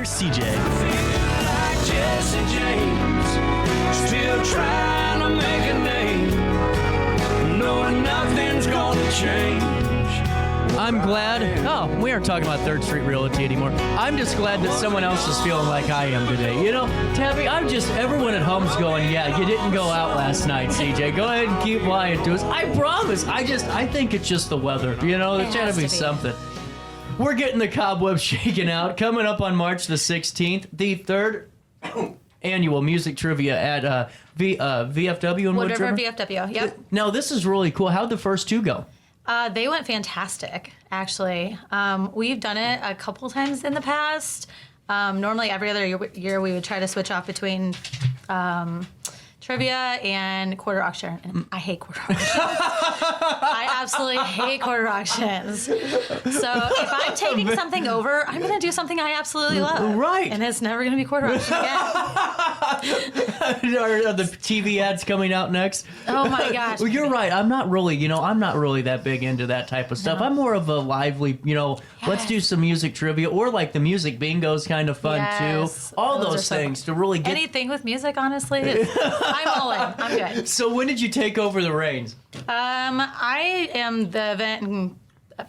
here's CJ. Like Jesse James, still trying to make a name, knowing nothing's gonna change. I'm glad. Oh, we aren't talking about 3rd Street Realty anymore. I'm just glad that someone else is feeling like I am today. You know, Tabi, everyone at home's going, yeah, you didn't go out last night, CJ. Go ahead and keep lying to us. I promise. I think it's just the weather. You know, there's got to be something. We're getting the cobwebs shaken out. Coming up on March the 16th, the 3rd annual music trivia at VFW in Wood Wood River River. VFW, yep. Now, this is really cool. How'd the first two go? They went fantastic, actually. We've done it a couple times in the past. Normally, every other year, we would try to switch off between trivia and quarter auction. And I hate quarter auctions. I absolutely hate quarter auctions. So if I'm taking something over, I'm going to do something I absolutely love. Right. And it's never going to be quarter auction again. Are the TV ads coming out next? Oh my gosh. Well, you're right. I'm not really that big into that type of stuff. No. I'm more of a lively, let's do some music trivia, or like the music bingo's kind of fun too. All those things to really get anything with music, honestly. I'm all in. I'm good. So when did you take over the reins? I am the event and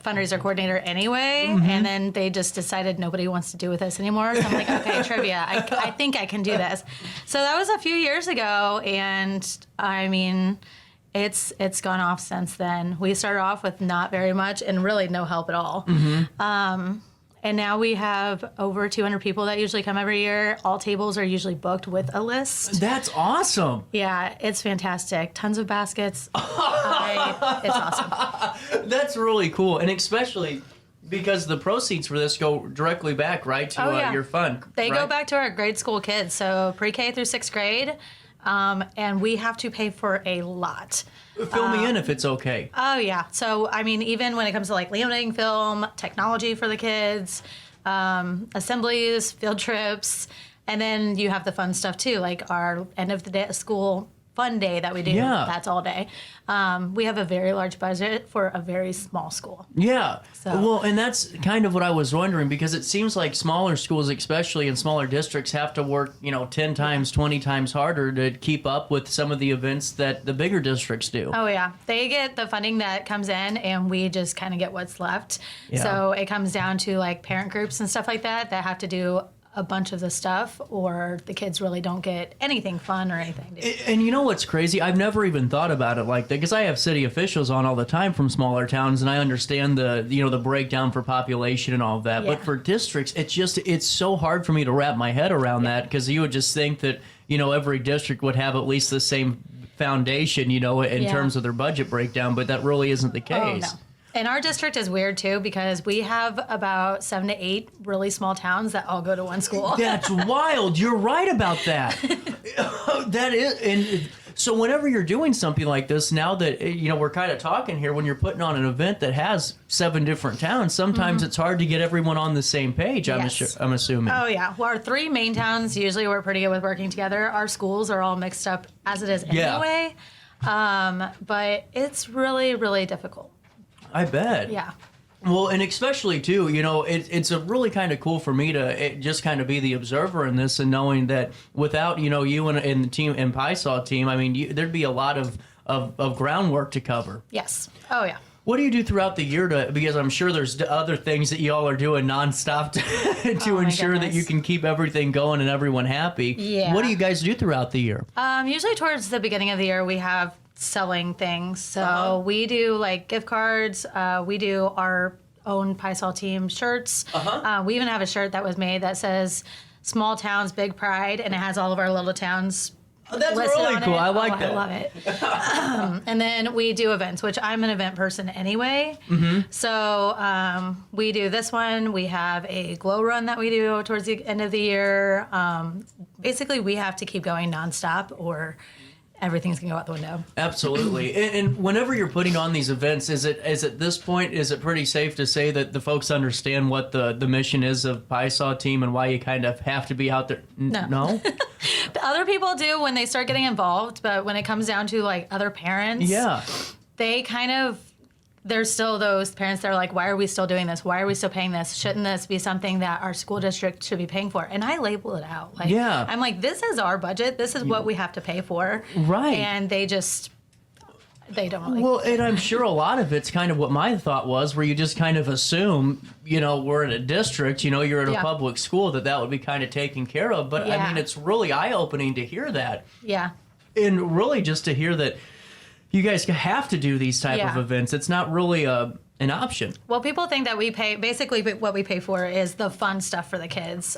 fundraiser coordinator anyway, and then they just decided nobody wants to do with this anymore. So I'm like, okay, trivia. I think I can do this. So that was a few years ago, and I mean, it's gone off since then. We started off with not very much and really no help at all. And now we have over 200 people that usually come every year. All tables are usually booked with a list. That's awesome. Yeah, it's fantastic. Tons of baskets. It's awesome. That's really cool. And especially because the proceeds for this go directly back, right, to your fund. They go back to our grade school kids, so pre-K through 6th grade. And we have to pay for a lot. Fill me in if it's okay. Oh, yeah. So, I mean, even when it comes to like laminating film, technology for the kids, assemblies, field trips, and then you have the fun stuff too, like our end of the day school fun day that we do. Yeah. That's all day. We have a very large budget for a very small school. Yeah. So. Well, and that's kind of what I was wondering, because it seems like smaller schools, especially in smaller districts, have to work, 10 times, 20 times harder to keep up with some of the events that the bigger districts do. Oh, yeah. They get the funding that comes in, and we just kind of get what's left. Yeah. So it comes down to like parent groups and stuff like that have to do a bunch of the stuff, or the kids really don't get anything fun or anything. And you know what's crazy? I've never even thought about it like that, because I have city officials on all the time from smaller towns, and I understand the breakdown for population and all of that. Yeah. But for districts, it's so hard for me to wrap my head around that, because you would just think that every district would have at least the same foundation, in terms of their budget breakdown, but that really isn't the case. Oh, no. And our district is weird, too, because we have about 7 to 8 really small towns that all go to one school. That's wild. You're right about that. That is. And so whenever you're doing something like this, now that, we're kind of talking here, when you're putting on an event that has 7 different towns, sometimes it's hard to get everyone on the same page, I'm assuming. Oh, yeah. Well, our 3 main towns, usually we're pretty good with working together. Our schools are all mixed up as it is anyway. But it's really, really difficult. I bet. Yeah. Well, and especially, too, it's a really kind of cool for me to just kind of be the observer in this, and knowing that without, you and the team and Piasa Team, I mean, there'd be a lot of groundwork to cover. Yes. Oh, yeah. What do you do throughout the year because I'm sure there's other things that y'all are doing nonstop to ensure that you can keep everything going and everyone happy. Yeah. What do you guys do throughout the year? Usually towards the beginning of the year, we have selling things. So we do like gift cards. We do our own Piasa Team shirts. We even have a shirt that was made that says "Small Towns, Big Pride," and it has all of our little towns. Oh, that's really cool. I like that. I love it. And then we do events, which I'm an event person anyway. So we do this one. We have a glow run that we do towards the end of the year. Basically, we have to keep going nonstop, or everything's gonna go out the window. Absolutely. And whenever you're putting on these events, is at this point, is it pretty safe to say that the folks understand what the mission is of Piasa Team and why you kind of have to be out there? No? The other people do when they start getting involved, but when it comes down to like other parents, they there's still those parents that are like, why are we still doing this? Why are we still paying this? Shouldn't this be something that our school district should be paying for? And I label it out. Like, Yeah. I'm like, this is our budget. This is what we have to pay for. Right. And they don't really. Well, and I'm sure a lot of it's kind of what my thought was, where you just kind of assume, we're in a district, you're at a public school, that would be kind of taken care of. But I mean, it's really eye-opening to hear that. Yeah. And really just to hear that you guys have to do these type of events. It's not really an option. Well, people think that we pay, basically what we pay for is the fun stuff for the kids,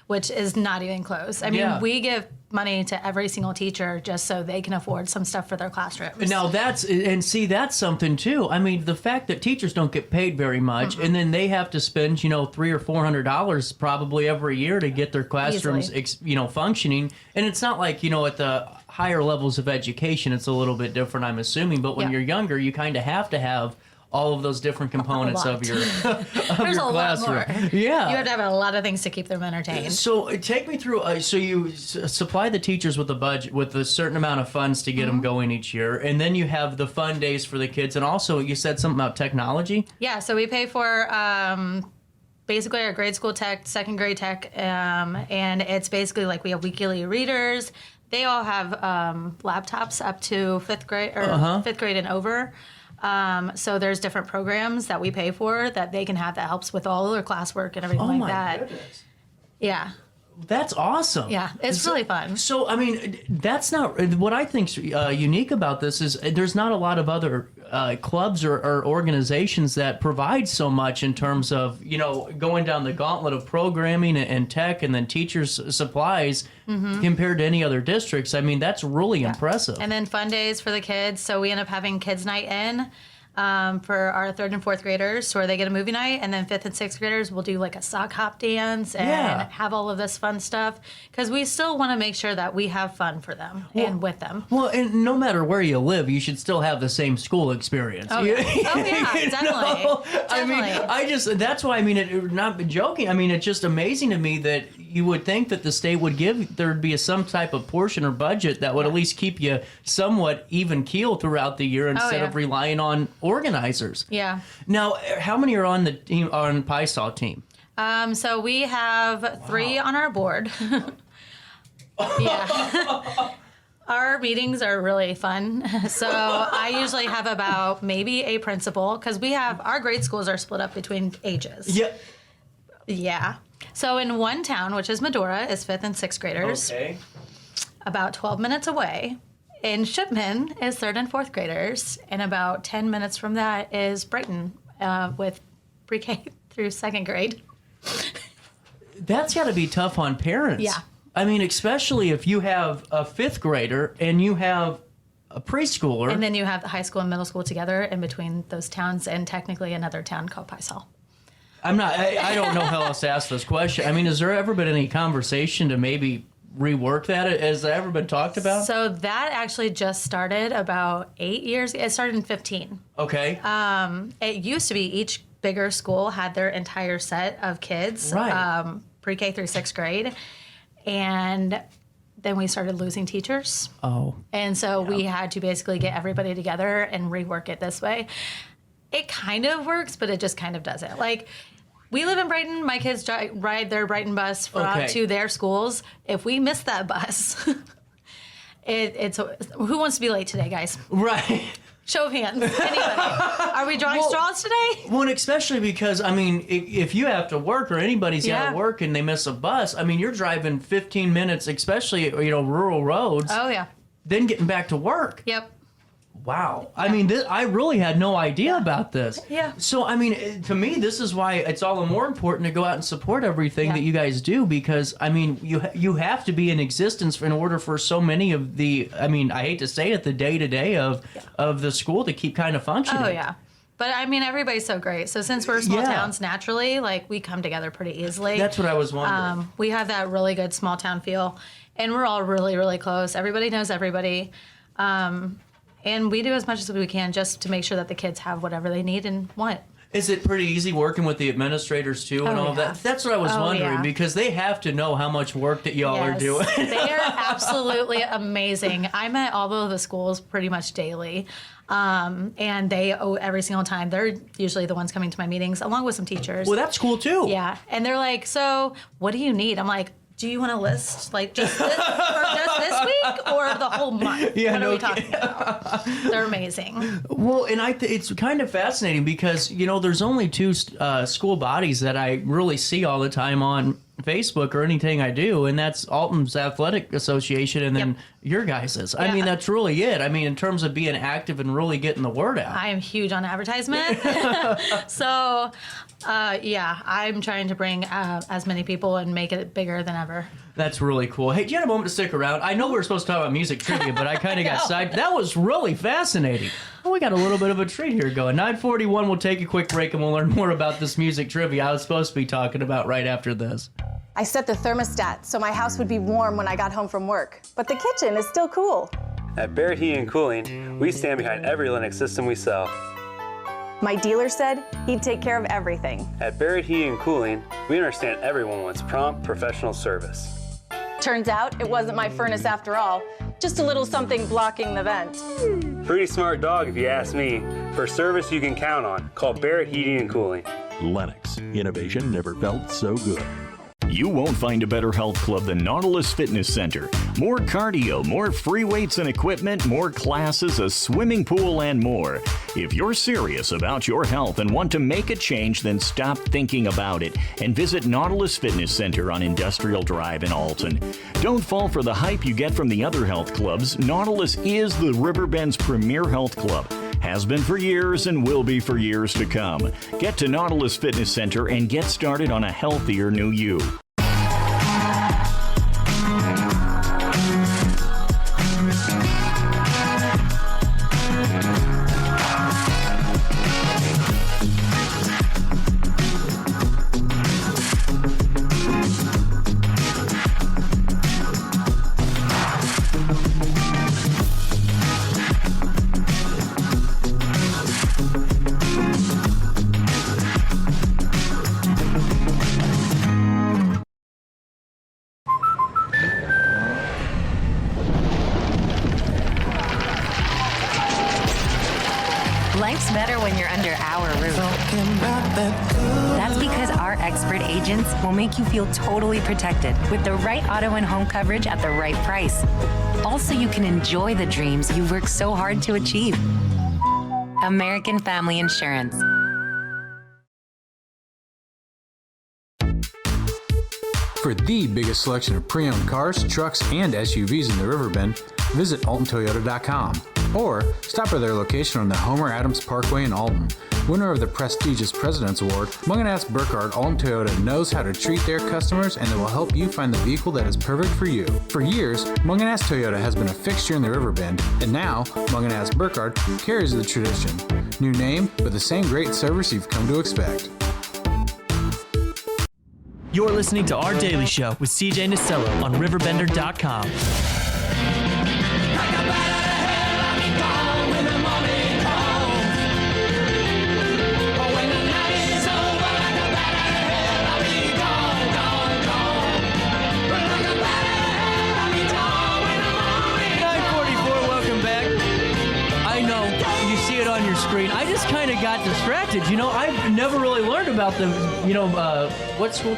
which is not even close. I mean, we give money to every single teacher just so they can afford some stuff for their classrooms. Now that's something too. I mean, the fact that teachers don't get paid very much, and then they have to spend, $300 or $400 probably every year to get their classrooms, functioning. And it's not like, at the higher levels of education, it's a little bit different, I'm assuming. But when you're younger, you kind of have to have all of those different components of your There's your a classroom. lot more. Yeah. You have to have a lot of things to keep them entertained. So take me through, so you supply the teachers with a budget, with a certain amount of funds to get them going each year. And then you have the fun days for the kids. And also you said something about technology. Yeah, so we pay for basically our grade school tech, second grade tech. And it's basically like we have weekly readers. They all have laptops up to fifth grade and over. So there's different programs that we pay for that they can have that helps with all their classwork and everything like that. Goodness. Yeah. That's awesome. Yeah, it's really fun. So, I mean, that's not what I think's unique about this is there's not a lot of other clubs or organizations that provide so much in terms of, going down the gauntlet of programming and tech and then teachers' supplies compared to any other districts. I mean, that's really impressive. And then fun days for the kids. So we end up having kids night in. For our third and fourth graders, where they get a movie night, and then fifth and sixth graders will do like a sock hop dance and have all of this fun stuff, because we still want to make sure that we have fun for them and with them. Well, and no matter where you live, you should still have the same school experience. Oh yeah, definitely. I mean, that's why, I mean, not joking. I mean, it's just amazing to me that you would think that the state would there'd be some type of portion or budget that would at least keep you somewhat even keel throughout the year instead of relying on organizers. Yeah. Now, how many are on the team, on Piasa Team? So we have 3 on our board. Yeah. Our meetings are really fun. So I usually have about maybe a principal, because our grade schools are split up between ages. Yep. Yeah. So in one town, which is Medora, is 5th and 6th graders. Okay. About 12 minutes away. In Shipman is 3rd and 4th graders. And about 10 minutes from that is Brighton with pre-K through 2nd grade. That's got to be tough on parents. Yeah. I mean, especially if you have a 5th grader and you have a preschooler. And then you have the high school and middle school together in between those towns, and technically another town called Piasa. I don't know how else to ask this question. I mean, has there ever been any conversation to maybe rework that? Has that ever been talked about? So that actually just started about 8 years. It started in 15. Okay. It used to be each bigger school had their entire set of kids, Right. pre-K through 6th grade. And then we started losing teachers. Oh. And so we had to basically get everybody together and rework it this way. It kind of works, but it just kind of doesn't. Like, we live in Brighton. My kids ride their Brighton bus to their schools. If we miss that bus, it's who wants to be late today, guys? Right. Show of hands. Anybody? Are we drawing straws today? Well, and especially because, I mean, if you have to work or anybody's got to work and they miss a bus, I mean, you're driving 15 minutes, especially, rural roads. Oh, yeah. Then getting back to work. Yep. Wow. I mean, I really had no idea about this. Yeah. So, I mean, to me, this is why it's all the more important to go out and support everything that you guys do, because, I mean, you have to be in existence in order for so many of the, I mean, I hate to say it, the day-to-day of the school to keep kind of functioning. Oh, yeah. But, I mean, everybody's so great. So since we're small towns, naturally, like, we come together pretty easily. That's what I was wondering. We have that really good small town feel, and we're all really, really close. Everybody knows everybody. And we do as much as we can just to make sure that the kids have whatever they need and want. Is it pretty easy working with the administrators too and all of that? That's what I was wondering because they have to know how much work that y'all are doing. They are absolutely amazing. I'm at all of the schools pretty much daily. And they every single time. They're usually the ones coming to my meetings along with some teachers. Well, that's cool too. Yeah. And they're like, so what do you need? I'm like, do you want a list like just this week or the whole month? Yeah, what are we talking about? They're amazing. Well, and it's kind of fascinating because, there's only two school bodies that I really see all the time on Facebook or anything I do, and that's Alton's Athletic Association and then your guys's. I mean, that's really it. I mean, in terms of being active and really getting the word out. I am huge on advertisement. So, I'm trying to bring as many people and make it bigger than ever. That's really cool. Hey, do you have a moment to stick around? I know we were supposed to talk about music trivia, but I kind of got side. That was really fascinating. Well, we got a little bit of a treat here going. 9:41, we'll take a quick break and we'll learn more about this music trivia I was supposed to be talking about right after this. I set the thermostat so my house would be warm when I got home from work, but the kitchen is still cool. At Barrett Heating and Cooling, we stand behind every Linux system we sell. My dealer said he'd take care of everything. At Barrett Heating and Cooling, we understand everyone wants prompt, professional service. Turns out it wasn't my furnace after all, just a little something blocking the vent. Pretty smart dog if you ask me. For service you can count on, call Barrett Heating and Cooling. Lennox, innovation never felt so good. You won't find a better health club than Nautilus Fitness Center. More cardio, more free weights and equipment, more classes, a swimming pool, and more. If you're serious about your health and want to make a change, then stop thinking about it and visit Nautilus Fitness Center on Industrial Drive in Alton. Don't fall for the hype you get from the other health clubs. Nautilus is the Riverbend's premier health club. Has been for years and will be for years to come. Get to Nautilus Fitness Center and get started on a healthier new you. Life's better when you're under our roof. That's because our expert agents will make you feel totally protected with the right auto and home coverage at the right price. Also, you can enjoy the dreams you've worked so hard to achieve. American Family Insurance. For the biggest selection of pre-owned cars, trucks, and SUVs in the Riverbend, visit AltonToyota.com or stop by their location on the Homer Adams Parkway in Alton. Winner of the prestigious President's Award, Munganast Burkhardt Alton Toyota knows how to treat their customers, and they will help you find the vehicle that is perfect for you. For years, Munganast Toyota has been a fixture in the Riverbend, and now Munganast Burkhardt carries the tradition. New name, but the same great service you've come to expect. You're listening to Our Daily Show with CJ Nasello on RiverBender.com. On your screen, I just kind of got distracted. I've never really learned about the, what school?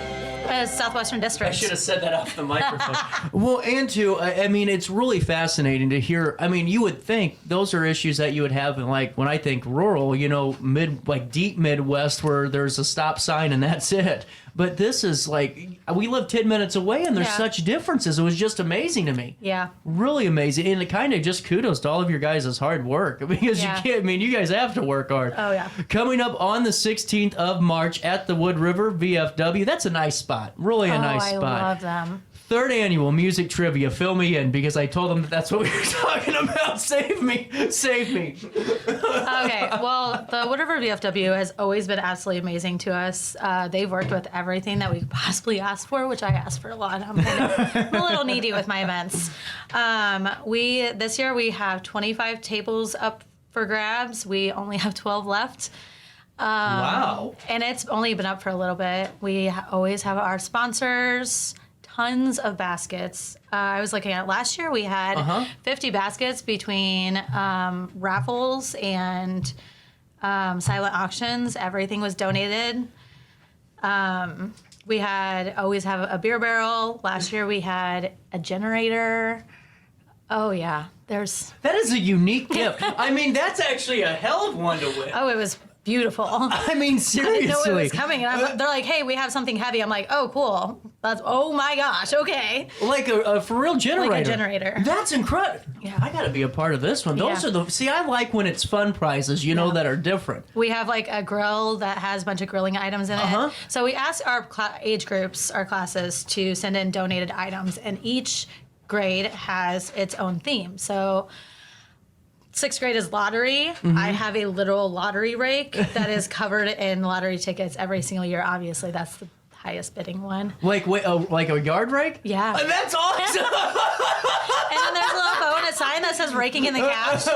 Southwestern District. I should have said that off the microphone. Well, and it's really fascinating to hear. I mean, you would think those are issues that you would have in, like, when I think rural, deep Midwest where there's a stop sign and that's it. But this is like, we live 10 minutes away and there's such differences. It was just amazing to me. Yeah. Really amazing. And it kind of just kudos to all of your guys' hard work. Because you guys have to work hard. Oh, yeah. Coming up on the 16th of March at the Wood River VFW. That's a nice spot. Really a nice spot. I love them. Third annual music trivia. Fill me in because I told them that's what we were talking about. Save me. Okay, well, the Wood River VFW has always been absolutely amazing to us. They've worked with everything that we could possibly ask for, which I ask for a lot. I'm a little needy with my events. This year we have 25 tables up for grabs. We only have 12 left. Wow. And it's only been up for a little bit. We always have our sponsors, tons of baskets. I was looking at last year, we had 50 baskets between raffles and silent auctions. Everything was donated. We always have a beer barrel. Last year we had a generator. Oh yeah, That is a unique gift. I mean, that's actually a hell of one to win. Oh, it was beautiful. I mean, seriously. I didn't know it was coming. And they're like, hey, we have something heavy. I'm like, oh, cool. Oh my gosh, okay. Like a for real generator. Like a generator. That's incredible. Yeah. I got to be a part of this one. Those are see, I like when it's fun prizes, know, that are different. We have like a grill that has a bunch of grilling items in it. So we asked our age groups, our classes, to send in donated items, and each grade has its own theme. So 6th grade is lottery. I have a literal lottery rake that is covered in lottery tickets every single year. Obviously, that's the highest bidding one. Like like a yard rake? Yeah. That's awesome. And then there's a little bow and a sign that says raking in the cash.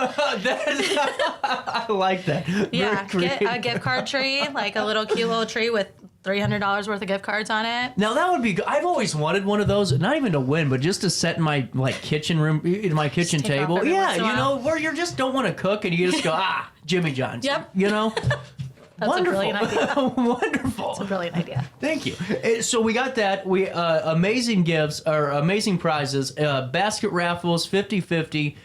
I like that. Yeah, Very get a gift card tree, like a little cute little tree with $300 worth of gift cards on it. Now that would be good. I've always wanted one of those, not even to win, but just to set in my kitchen room, in my kitchen table. Yeah, where you just don't want to cook and you just go, Jimmy John's. Yep. That's wonderful. a brilliant idea. Wonderful. It's a brilliant idea. Thank you. So we got that. We amazing gifts or amazing prizes. Basket raffles, 50-50.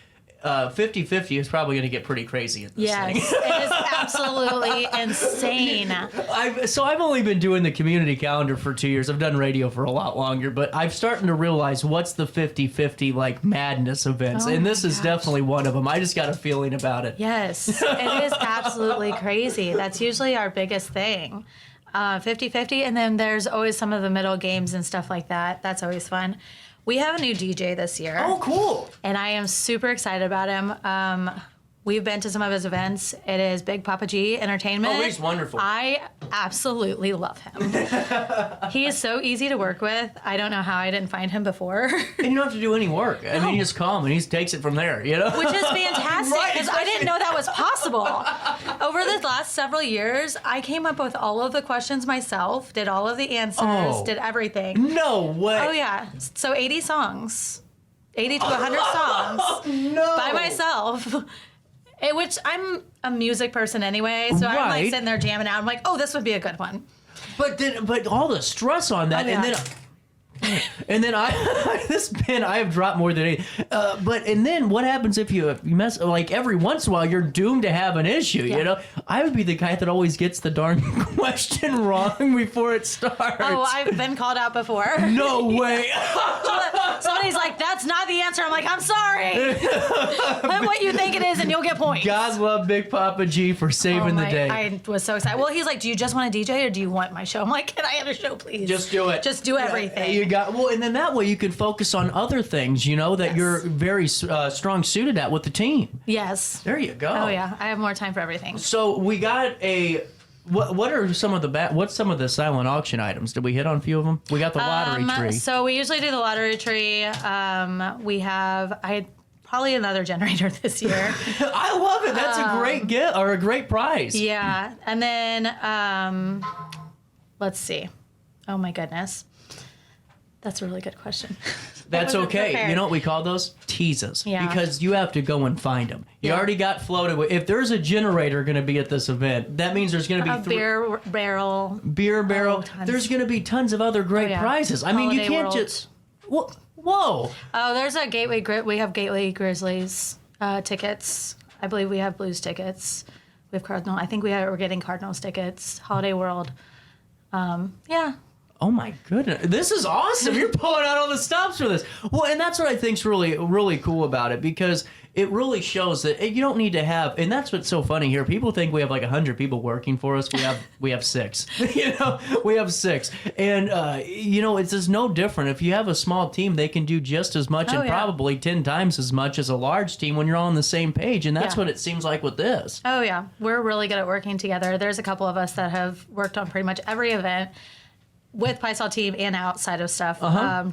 50-50 is probably going to get pretty crazy at this thing. Yes, it is absolutely insane. I've only been doing the community calendar for 2 years. I've done radio for a lot longer, but I'm starting to realize what's the 50-50 like madness events, and this is definitely one of them. I just got a feeling about it. Yes, it is absolutely crazy. That's usually our biggest thing. 50-50, and then there's always some of the middle games and stuff like that. That's always fun. We have a new DJ this year. Oh, cool. And I am super excited about him. We've been to some of his events. It is Big Papa G Entertainment. Oh, he's wonderful. I absolutely love him. He is so easy to work with. I don't know how I didn't find him before. And you don't have to do any work. I mean, you just call him and he takes it from there, Which is fantastic, because I didn't know that was possible. Over the last several years, I came up with all of the questions myself, did all of the answers, did everything. No way. Oh, yeah. So 80 songs. 80 to 100 songs. By myself. Which I'm a music person anyway, so I'm like sitting there jamming out. I'm like, oh, this would be a good one. But all the stress on that, and then I have dropped more than 80. And then what happens if you mess, like every once in a while you're doomed to have an issue, I would be the guy that always gets the darn question wrong before it starts. Oh, I've been called out before. No way. Somebody's like, that's not the answer. I'm like, I'm sorry. Put what you think it is and you'll get points. God love Big Papa G for saving the day. I was so excited. Well, he's like, do you just want a DJ or do you want my show? I'm like, can I have a show, please? Just do it. Just do everything. And then that way you can focus on other things, that you're very strong suited at with the team. Yes. There you go. Oh yeah, I have more time for everything. So we got what are some of the silent auction items? Did we hit on a few of them? We got the lottery tree. So we usually do the lottery tree. I had probably another generator this year. I love it. That's a great gift or a great prize. Yeah, and then let's see. Oh my goodness. That's a really good question. That's okay. Prepared. You know what we call those? Teases. Yeah. Because you have to go and find them. You already got floated with. If there's a generator going to be at this event, that means there's going to be beer barrel. Beer barrel. There's going to be tons of other great prizes. I mean, you can't just. Whoa. Oh, there's a Gateway. We have Gateway Grizzlies tickets. I believe we have Blues tickets. We have Cardinal. I think we're getting Cardinals tickets. Holiday World. Yeah. Oh my goodness, this is awesome. You're pulling out all the stops for this. Well, and that's what I think's really, really cool about it, because it really shows that you don't need to have, and that's what's so funny here. People think we have like 100 people working for us. We have 6. We have 6. And it's just no different. If you have a small team, they can do just as much and probably 10 times as much as a large team when you're all on the same page. And that's what it seems like with this. Oh yeah, we're really good at working together. There's a couple of us that have worked on pretty much every event with Piasa Team and outside of stuff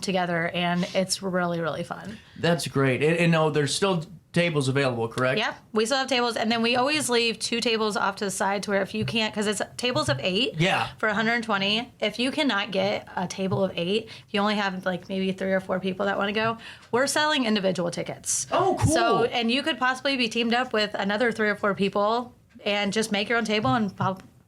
together, and it's really, really fun. That's great. And no, there's still tables available, correct? Yeah, we still have tables, and then we always leave 2 tables off to the side to where if you can't, because it's tables of 8 for 120. If you cannot get a table of 8, if you only have like maybe 3 or 4 people that want to go, we're selling individual tickets. Oh, cool. So, and you could possibly be teamed up with another 3 or 4 people and just make your own table and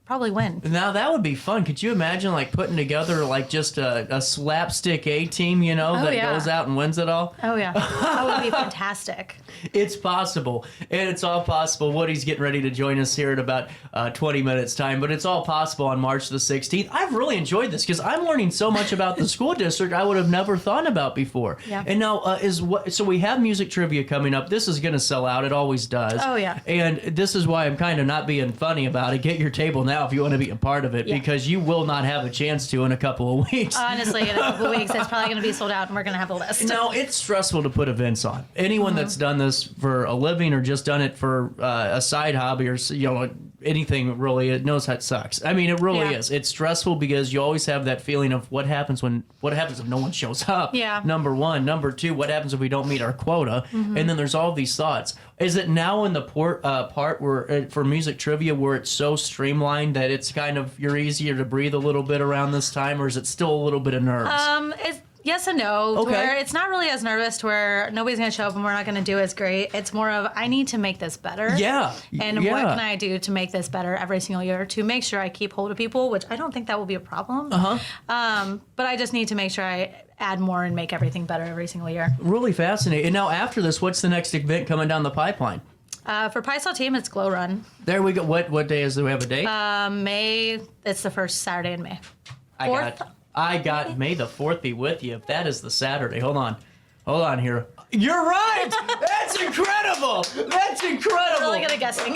probably win. Now that would be fun. Could you imagine like putting together like just a slapstick A team, you know, that goes out and wins it all? Oh yeah, that would be fantastic. It's possible, and it's all possible. Woody's getting ready to join us here in about 20 minutes time, but it's all possible on March the 16th. I've really enjoyed this because I'm learning so much about the school district I would have never thought about before. Yeah. And now so we have music trivia coming up. This is going to sell out. It always does. Oh yeah. And this is why I'm kind of not being funny about it. Get your table now if you want to be a part of it, because you will not have a chance to in a couple of weeks. Honestly, in a couple of weeks, it's probably going to be sold out, and we're going to have a list. No, it's stressful to put events on. Anyone that's done this for a living or just done it for a side hobby or anything really, it knows how it sucks. I mean, it really is. It's stressful because you always have that feeling of what happens if no one shows up. Yeah. Number one. Number two, what happens if we don't meet our quota? And then there's all these thoughts. Is it now in the part where for music trivia where it's so streamlined that it's kind of you're easier to breathe a little bit around this time, or is it still a little bit of nerves? It's yes and no. Okay. Where it's not really as nervous to where nobody's going to show up and we're not going to do as great. It's more of I need to make this better. Yeah. And what can I do to make this better every single year to make sure I keep hold of people, which I don't think that will be a problem. But I just need to make sure I add more and make everything better every single year. Really fascinating. And now after this, what's the next event coming down the pipeline? For Piasa Team, it's Glow Run. There we go. What day is it? Do we have a date? May. It's the first Saturday in May. I got May the 4th be with you. If that is the Saturday. Hold on here. You're right. That's incredible. That's incredible. Really good at guessing.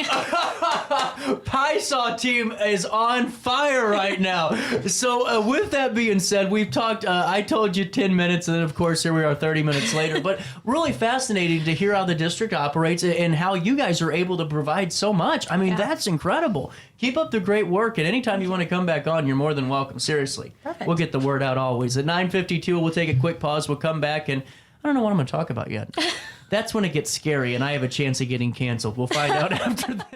Piasa Team is on fire right now. So with that being said, we've talked, I told you 10 minutes, and then of course here we are 30 minutes later, but really fascinating to hear how the district operates and how you guys are able to provide so much. I mean, that's incredible. Keep up the great work, and anytime you want to come back on, you're more than welcome. Seriously. Perfect. We'll get the word out always. At 9:52, we'll take a quick pause. We'll come back, and I don't know what I'm going to talk about yet. That's when it gets scary, and I have a chance of getting canceled. We'll find out after this.